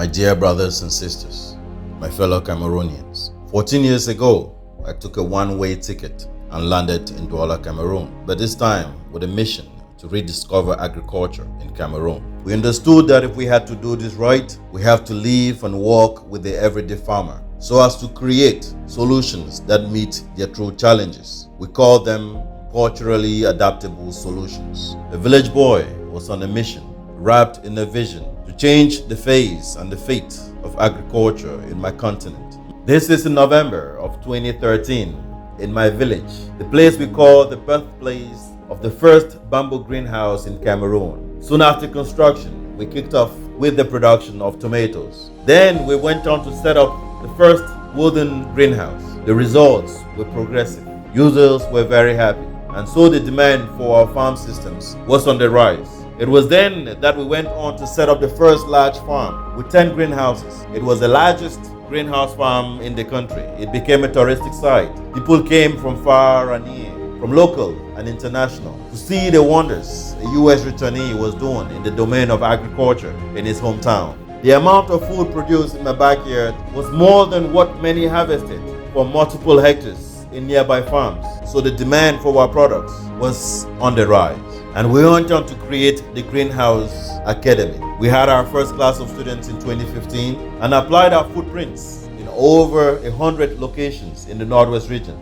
My dear brothers and sisters, my fellow Cameroonians, 14 years ago, I took a one-way ticket and landed in Douala, Cameroon, but this time with a mission to rediscover agriculture in Cameroon. We understood that if we had to do this right, we have to live and work with the everyday farmer so as to create solutions that meet their true challenges. We call them culturally adaptable solutions. A village boy was on a mission, wrapped in a vision to change the face and the fate of agriculture in my continent. This is in November of 2013 in my village, the place we call the birthplace of the first bamboo greenhouse in Cameroon. Soon after construction, we kicked off with the production of tomatoes. Then we went on to set up the first wooden greenhouse. The results were progressive. Users were very happy, and so the demand for our farm systems was on the rise. It was then that we went on to set up the first large farm with 10 greenhouses. It was the largest greenhouse farm in the country. It became a touristic site. People came from far and near, from local and international, to see the wonders a U.S. returnee was doing in the domain of agriculture in his hometown. The amount of food produced in my backyard was more than what many harvested from multiple hectares in nearby farms. So the demand for our products was on the rise. And we went on to create the Greenhouse Academy. We had our first class of students in 2015 and applied our footprints in over 100 locations in the Northwest region.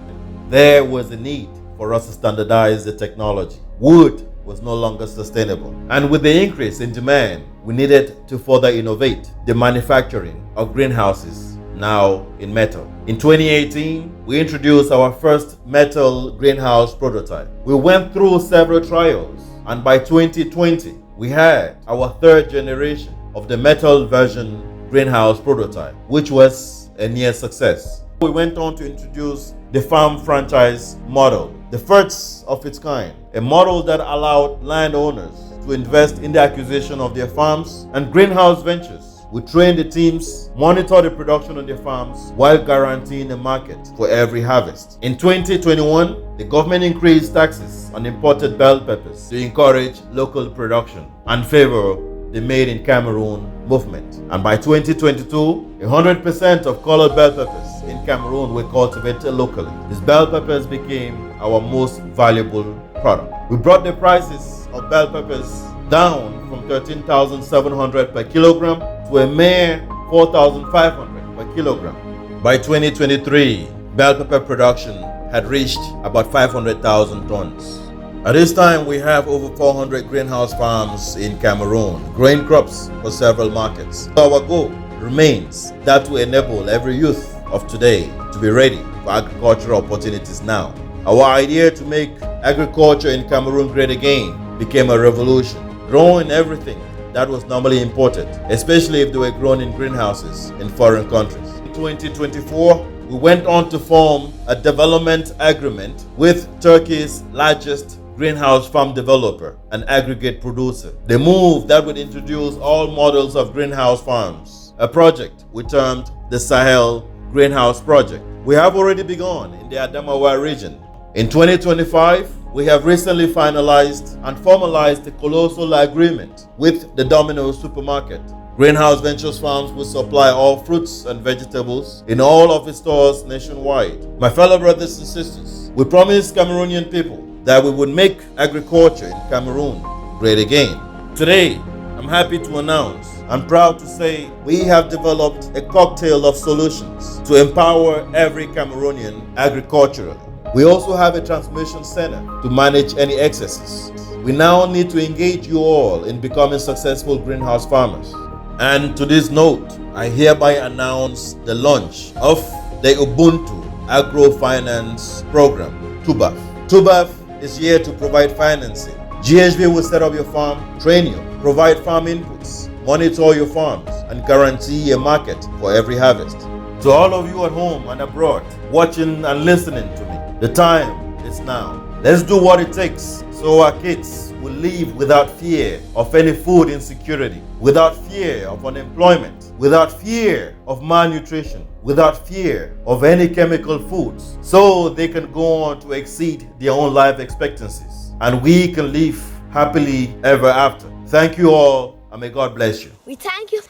There was a need for us to standardize the technology. Wood was no longer sustainable. And with the increase in demand, we needed to further innovate the manufacturing of greenhouses, now in metal. In 2018, we introduced our first metal greenhouse prototype. We went through several trials, and by 2020, we had our third generation of the metal version greenhouse prototype, which was a near success. We went on to introduce the farm franchise model, the first of its kind, a model that allowed landowners to invest in the acquisition of their farms and greenhouse ventures. We train the teams, monitor the production on their farms while guaranteeing a market for every harvest. In 2021, the government increased taxes on imported bell peppers to encourage local production and favor the Made in Cameroon movement. And by 2022, 100% of colored bell peppers in Cameroon were cultivated locally. These bell peppers became our most valuable product. We brought the prices of bell peppers down from 13,700 per kilogram to a mere 4,500 per kilogram. By 2023, bell pepper production had reached about 500,000 tons. At this time, we have over 400 greenhouse farms in Cameroon, growing crops for several markets. Our goal remains that to enable every youth of today to be ready for agricultural opportunities now. Our idea to make agriculture in Cameroon great again became a revolution, growing everything that was normally imported, especially if they were grown in greenhouses in foreign countries. In 2024, we went on to form a development agreement with Turkey's largest greenhouse farm developer and aggregate producer. The move that would introduce all models of greenhouse farms, a project we termed the Sahel Greenhouse Project. We have already begun in the Adamawa region. In 2025, we have recently finalized and formalized a colossal agreement with the Domino's supermarket. Greenhouse Ventures Farms will supply all fruits and vegetables in all of its stores nationwide. My fellow brothers and sisters, we promise Cameroonian people that we would make agriculture in Cameroon great again. Today, I'm happy to announce and proud to say we have developed a cocktail of solutions to empower every Cameroonian agriculturally. We also have a transmission center to manage any excesses. We now need to engage you all in becoming successful greenhouse farmers. And to this note, I hereby announce the launch of the Ubuntu Agrofinance Program, TUBAF. TUBAF is here to provide financing. GHB will set up your farm, train you, provide farm inputs, monitor your farms, and guarantee a market for every harvest. To all of you at home and abroad, watching and listening to me, the time is now. Let's do what it takes so our kids will live without fear of any food insecurity, without fear of unemployment, without fear of malnutrition, without fear of any chemical foods, so they can go on to exceed their own life expectancies, and we can live happily ever after. Thank you all, and may God bless you. We thank you.